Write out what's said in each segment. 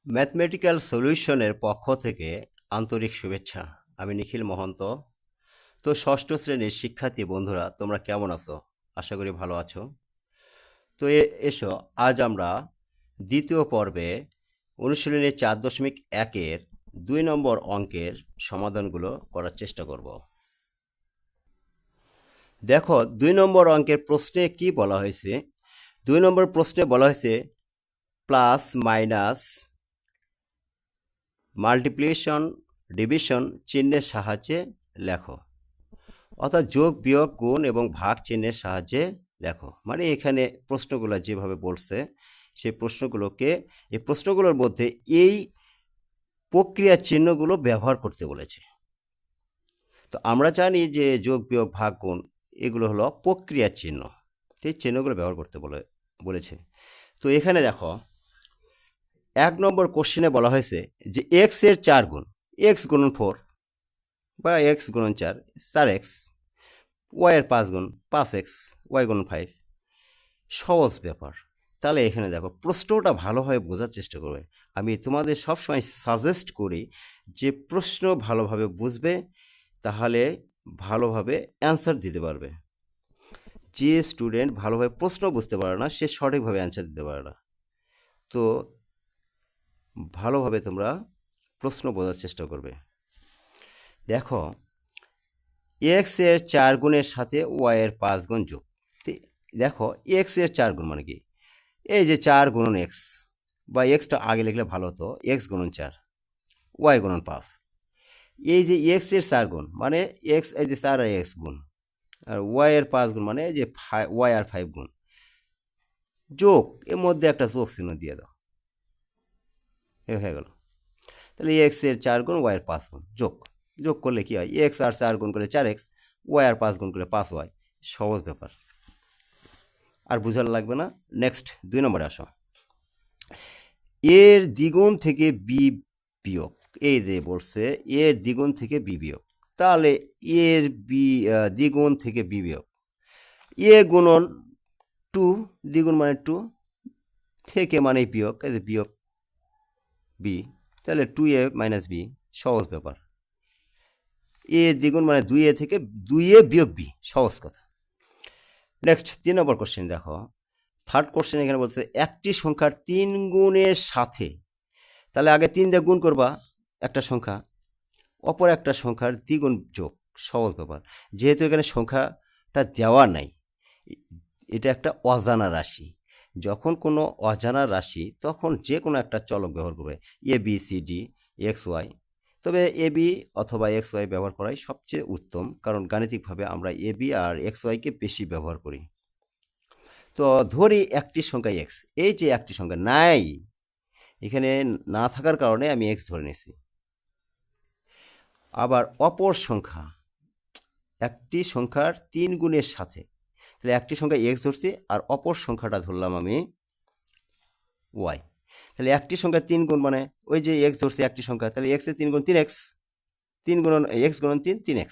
Mathematical সলিউশনের পক্ষ থেকে আন্তরিক শুভেচ্ছা। আমি নিখিল মহন্ত। তো ষষ্ঠ শ্রেণীর শিক্ষার্থী বন্ধুরা, তোমরা কেমন আছো? আশা করি ভালো আছো। তো এসো আজ আমরা দ্বিতীয় পর্বে অনুশীলনী 4.1-এর 2 নম্বর অঙ্কের সমাধানগুলো করার চেষ্টা করব। দেখো 2 নম্বর অঙ্কের প্রশ্নে কি বলা হয়েছে। 2 নম্বর প্রশ্নে বলা হয়েছে প্লাস মাইনাস মাল্টিপ্লিকেশন ডিভিশন চিহ্নের সাহায্যে লেখো, অর্থাৎ যোগ বিয়োগ গুণ এবং ভাগ চিহ্নের সাহায্যে লেখো। মানে এখানে প্রশ্নগুলো যেভাবে বলছে সেই প্রশ্নগুলোর মধ্যে এই প্রক্রিয়া চিহ্নগুলো ব্যবহার করতে বলেছে। তো আমরা জানি যে যোগ বিয়োগ ভাগ গুণ এগুলো হলো প্রক্রিয়া চিহ্ন, সেই চিহ্নগুলো ব্যবহার করতে বলেছে। তো এখানে দেখো 1 নম্বর কোশ্চেনে বলা হয়েছে যে এক্স এর 4 গুণ, এক্স গুণন 4 বা এক্স গুণন 4, 4x, ওয়াই এর 5 গুণ 5x, ওয়াই গুণন 5। সহজ ব্যাপার। তাহলে এখানে দেখো প্রশ্নটা ভালোভাবে বোঝার চেষ্টা করবে। আমি তোমাদের সবসময় সাজেস্ট করি যে প্রশ্ন ভালোভাবে বুঝবে, তাহলে ভালোভাবে অ্যান্সার দিতে পারবে। যে স্টুডেন্ট ভালোভাবে প্রশ্ন বুঝতে পারে না সে সঠিকভাবে অ্যান্সার দিতে পারে না। তো ভালোভাবে তোমরা প্রশ্ন বোঝার চেষ্টা করবে। দেখো এক্স এর 4 গুণের সাথে ওয়াই এর 5 গুণ যোগ। দেখো এক্স এর 4 গুণ মানে কি, এই যে 4 গুণন এক্স, বা এক্সটা আগে লিখলে ভালো হতো, এক্স গুণন 4, ওয়াই গুণন 5। এই যে এক্স এর 4 গুণ মানে এক্স, এই যে 4 আর এক্স গুণ, আর ওয়াই এর 5 গুণ মানে যে ওয়াই আর 5 গুণ যোগ, এর মধ্যে একটা যোগ চিহ্ন দিয়ে দাও, এ হয়ে গেল। তাহলে এক্স এর 4 গুণ ওয়াই এর 5 গুণ যোগ, যোগ করলে কি হয়, এক্স আর 4 গুণ করলে 4x, ওয়াই আর 5 গুণ করলে 5y। সহজ ব্যাপার, আর বুঝার লাগবে না। নেক্সট 2 নম্বরে আসো। এর দ্বিগুণ থেকে বি বিয়োগ, এই যে বলছে এর দ্বিগুণ থেকে বি বিয়োগ, তাহলে এর দ্বিগুণ থেকে বি বিয়োগ, এ গুণন 2, দ্বিগুণ মানে 2, থেকে মানে বিয়োগ, এই যে বিয়োগ বি, তাহলে 2a মাইনাস বি। সহজ ব্যাপার। এ দ্বিগুণ মানে 2a থেকে 2a বিয়োগ বি, সহজ কথা। নেক্সট 3 নম্বর কোশ্চেন দেখো, থার্ড কোশ্চেন এখানে বলছে একটি সংখ্যার 3 গুণের সাথে, তাহলে আগে 3 দিয়ে গুণ করবা একটা সংখ্যা, অপর একটা সংখ্যার দ্বিগুণ যোগ। সহজ ব্যাপার। যেহেতু এখানে সংখ্যাটা দেওয়া নাই, এটা একটা অজানা রাশি। যখন কোনো অজানা রাশি তখন যে কোনো একটা চলক ব্যবহার করবে, A B C D X Y. তবে এ বি অথবা এক্স ওয়াই ব্যবহার করাই সবচেয়ে উত্তম, কারণ গাণিতিকভাবে আমরা এ বি আর এক্স ওয়াইকে বেশি ব্যবহার করি। তো ধরি একটি সংখ্যা এক্স, এই যে একটি সংখ্যা নাই, এখানে না থাকার কারণে আমি এক্স ধরে নিয়েছি। আবার অপর সংখ্যা, একটি সংখ্যার 3 গুণের সাথে, তাহলে একটি সংখ্যা এক্স ধরছি আর অপর সংখ্যাটা ধরলাম আমি ওয়াই। তাহলে একটি সংখ্যা 3 গুণ মানে ওই যে এক্স ধরছি একটি সংখ্যা, তাহলে এক্স এর 3 গুণ 3x, 3 গুণন এক্স গুণন 3, 3x।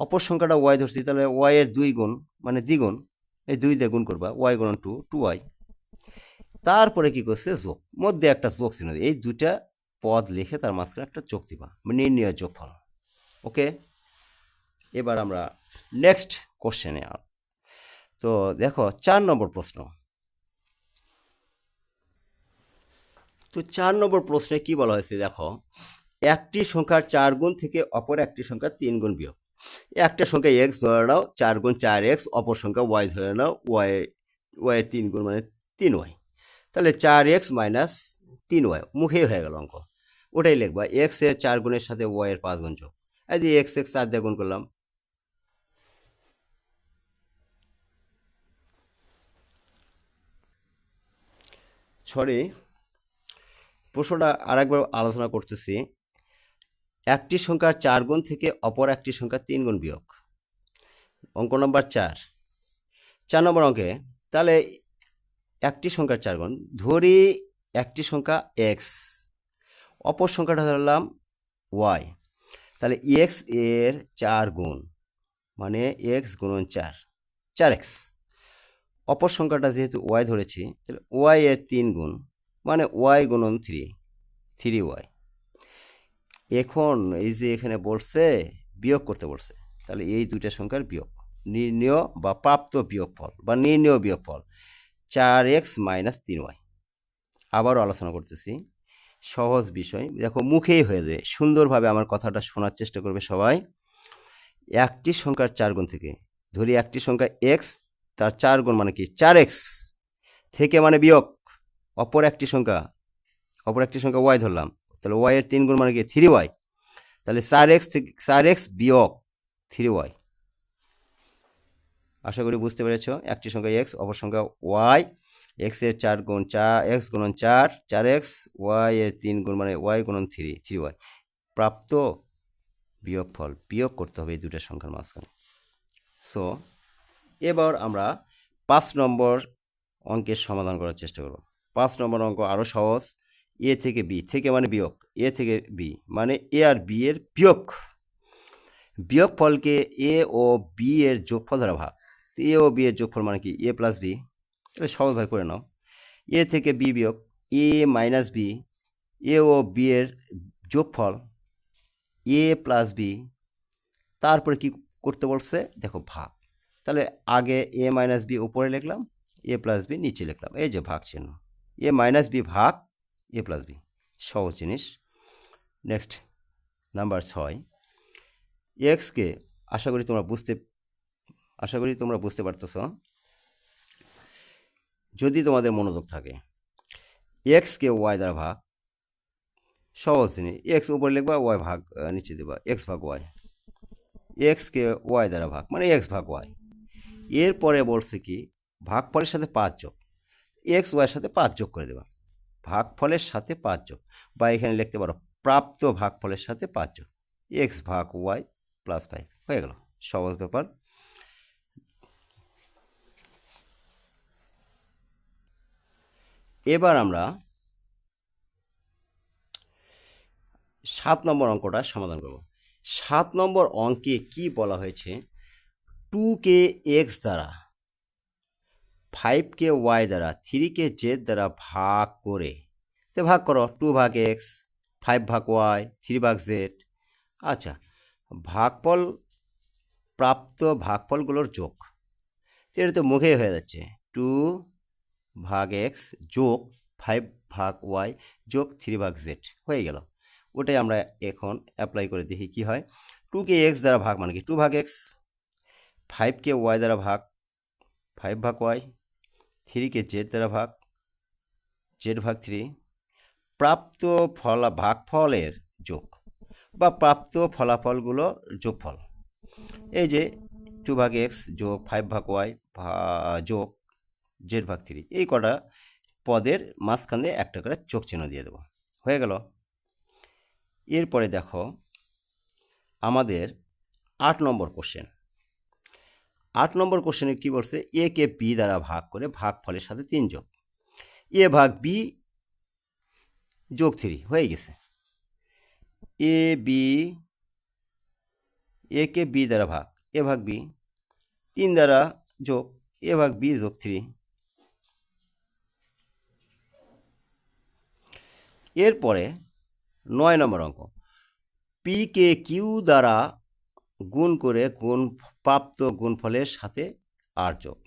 অপর সংখ্যাটা ওয়াই ধরছি, তাহলে ওয়াই এর 2 গুণ মানে দ্বিগুণ, এই 2 দিয়ে গুণ করবা, ওয়াই গুণন 2, 2y। তারপরে কি করছে, যোগ, মধ্যে একটা যোগ চিহ্ন, এই দুইটা পদ লিখে তার মাঝখানে একটা যোগ দিবা, নির্ণয় যোগফল। ওকে, এবার আমরা নেক্সট কোশ্চেনে। তো দেখো 4 নম্বর প্রশ্ন। তো 4 নম্বর প্রশ্নে কি বলা হয়েছে দেখো, একটি সংখ্যার 4 গুণ থেকে অপর একটি সংখ্যার 3 গুণ বিয়োগ। একটা সংখ্যা এক্স ধরে নাও, 4 গুণ 4x, অপর সংখ্যা ওয়াই ধরে নাও, ওয়াই 3 গুণ মানে 3y। তাহলে 4x মাইনাস 3y, মুখেই হয়ে গেল অঙ্ক। ওটাই লিখবা, এক্স এর 4 গুণের সাথে ওয়াই এর 5 গুণ যোগ, এই যে এক্স 4 দিয়ে গুণ করলাম। সরি, প্রশ্নটা আরেকবার আলোচনা করতেছি। একটি সংখ্যার 4 গুণ থেকে অপর একটি সংখ্যার 3 গুণ বিয়োগ, অঙ্ক নম্বর 4 নম্বর অঙ্কে। তাহলে একটি সংখ্যার 4 গুণ, ধরি একটি সংখ্যা এক্স, অপর সংখ্যাটা ধরলাম ওয়াই। তাহলে এক্স এর 4 গুণ মানে এক্স গুণন 4, 4x। অপর সংখ্যাটা যেহেতু ওয়াই ধরেছি, তাহলে ওয়াই এর 3 গুণ মানে ওয়াই গুণন 3, 3y। এখন এই যে এখানে বলছে বিয়োগ করতে বলছে, তাহলে এই দুইটা সংখ্যার বিয়োগ, নির্ণেয় বা প্রাপ্ত বিয়োগফল বা নির্ণেয় বিয়োগফল 4x মাইনাস 3y। আবারও আলোচনা করতেছি, সহজ বিষয়, দেখো মুখেই হয়ে যায়, সুন্দরভাবে আমার কথাটা শোনার চেষ্টা করবে সবাই। একটি সংখ্যার 4 গুণ থেকে, ধরি একটি সংখ্যা x, তার 4 গুণ মানে কি 4x, থেকে মানে বিয়োগ অপর একটি সংখ্যা y ধরলাম, তাহলে y এর 3 গুণ মানে কি 3y, তাহলে 4x থেকে 4x বিয়োগ 3y। আশা করি বুঝতে পেরেছ, একটি সংখ্যা x, অপর সংখ্যা y, x এর 4 গুণ 4x গুণন 4x, y এর 3 গুণ মানে y গুণন 3y। প্রাপ্ত বিয়োগফল বিয়োগ করতে হবে এই দুটো সংখ্যার মাঝখানে। সো এবার আমরা 5 নম্বর অঙ্কের সমাধান করার চেষ্টা করব। 5 নম্বর অঙ্ক আরও সহজ। এ থেকে বি, থেকে মানে বিয়োগ, এ থেকে বি মানে এ আর বি এর বিয়োগ, বিয়োগফলকে এ ও বি এর যোগফল দ্বারা ভাগ। এ ও বি এর যোগফল মানে কি এ প্লাস বি, তাহলে সহজভাবে করে নাও। এ থেকে বি বিয়োগ এ মাইনাস বি, এ ও বি এর যোগফল এ প্লাস বি, তারপরে কি করতে বলছে দেখো ভাগ, তাহলে আগে এ মাইনাস বি উপরে লিখলাম, এ প্লাস বি নিচে লিখলাম, এই যে ভাগ চিহ্ন, এ মাইনাস বি ভাগ এ প্লাস বি, সহজ জিনিস। নেক্সট নাম্বার 6, এক্সকে আশা করি তোমরা বুঝতে পারতেছ যদি তোমাদের মনোযোগ থাকে। এক্সকে ওয়াই দ্বারা ভাগ, সহজ জিনিস, এক্স উপরে লিখবা, ওয়াই ভাগ নিচে দেবা, এক্স ভাগ ওয়াই। এক্সকে ওয়াই দ্বারা ভাগ মানে এক্স ভাগ ওয়াই। এরপরে বলছে কি ভাগফলের সাথে 5 যোগ, এক্স ওয়াইয়ের সাথে 5 যোগ করে দেবা, ভাগফলের সাথে 5 যোগ, বা এখানে লিখতে পারো প্রাপ্ত ভাগফলের সাথে 5 যোগ, এক্স ভাগ ওয়াই প্লাস 5 হয়ে গেল, সহজ ব্যাপার। এবার আমরা 7 নম্বর অঙ্কটা সমাধান করব। 7 নম্বর অঙ্কে কি বলা হয়েছে, 2কে এক্স দ্বারা, 5কে ওয়াই দ্বারা, 3কে জেড দ্বারা ভাগ করে, তো ভাগ করো, 2 ভাগ এক্স, 5 ভাগ ওয়াই, 3 ভাগ জেড। আচ্ছা, ভাগফল প্রাপ্ত ভাগফলগুলোর যোগ, এটা তো মুখেই হয়ে যাচ্ছে, 2 ভাগ এক্স যোগ 5 ভাগ ওয়াই যোগ 3 ভাগ জেড হয়ে গেল। ওটাই আমরা এখন অ্যাপ্লাই করে দেখি কি হয়। 2কে এক্স দ্বারা ভাগ মানে কি 2 ভাগ এক্স, 5কে ওয়াই দ্বারা ভাগ 5 ভাগ ওয়াই, 3কে জেড দ্বারা ভাগ জেড ভাগ 3, প্রাপ্ত ভাগফলের যোগ বা প্রাপ্ত ফলাফলগুলো যোগফল, এই যে 2 ভাগ এক্স যোগ 5 ভাগ ওয়াই যোগ জেড ভাগ 3, এই কটা পদের মাঝখানে একটা করে চোখ চিহ্ন দিয়ে দেবো, হয়ে গেল। এরপরে দেখো আমাদের 8 নম্বর কোশ্চেন। 8 নম্বর কোশ্চেনে কি বলছে, এ কে বি দ্বারা ভাগ করে ভাগফলের সাথে 3 যোগ, এ ভাগ বি যোগ 3 হয়ে গেছে। এ কে বি দ্বারা ভাগ, এ ভাগ বি, 3 দ্বারা যোগ এ ভাগ বি যোগ 3। এরপরে 9 নম্বর অঙ্ক, পি কে কিউ দ্বারা গুণ করে প্রাপ্ত গুণফলের সাথে আর যোগ,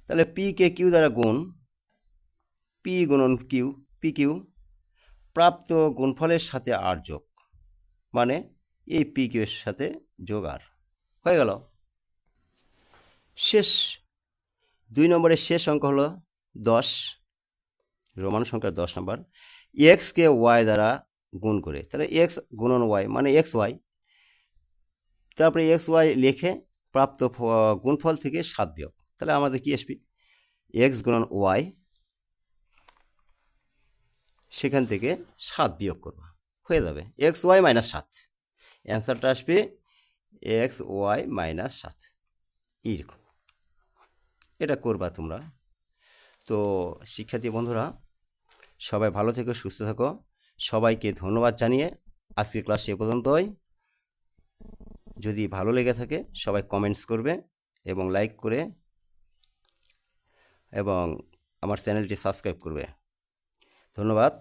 তাহলে পি কে কিউ দ্বারা গুণ, পি গুণন কিউ, পি কিউ, প্রাপ্ত গুণফলের সাথে আর যোগ মানে এই পি কিউ এর সাথে যোগ আর, হয়ে গেল। শেষ 2 নম্বরের শেষ অঙ্ক হলো 10, রোমান সংখ্যার 10 নম্বর, এক্সকে ওয়াই দ্বারা গুণ করে, তাহলে এক্স গুণন ওয়াই মানে এক্স ওয়াই, তারপরে এক্স ওয়াই লিখে প্রাপ্ত গুণফল থেকে 7 বিয়োগ, তাহলে আমাদের কি আসবে এক্স গুণন ওয়াই, সেখান থেকে 7 বিয়োগ করবা, হয়ে যাবে এক্স ওয়াই মাইনাস 7, অ্যান্সারটা আসবে এক্স ওয়াই মাইনাস 7, এইরকম এটা করবা তোমরা। তো শিক্ষার্থী বন্ধুরা সবাই ভালো থেকো, সুস্থ থাকো, সবাইকে ধন্যবাদ জানিয়ে আজকের ক্লাস এ পর্যন্তই। যদি ভালো লেগে থাকে সবাই কমেন্টস করবে এবং লাইক করে এবং আমার চ্যানেলটি সাবস্ক্রাইব করবে। ধন্যবাদ।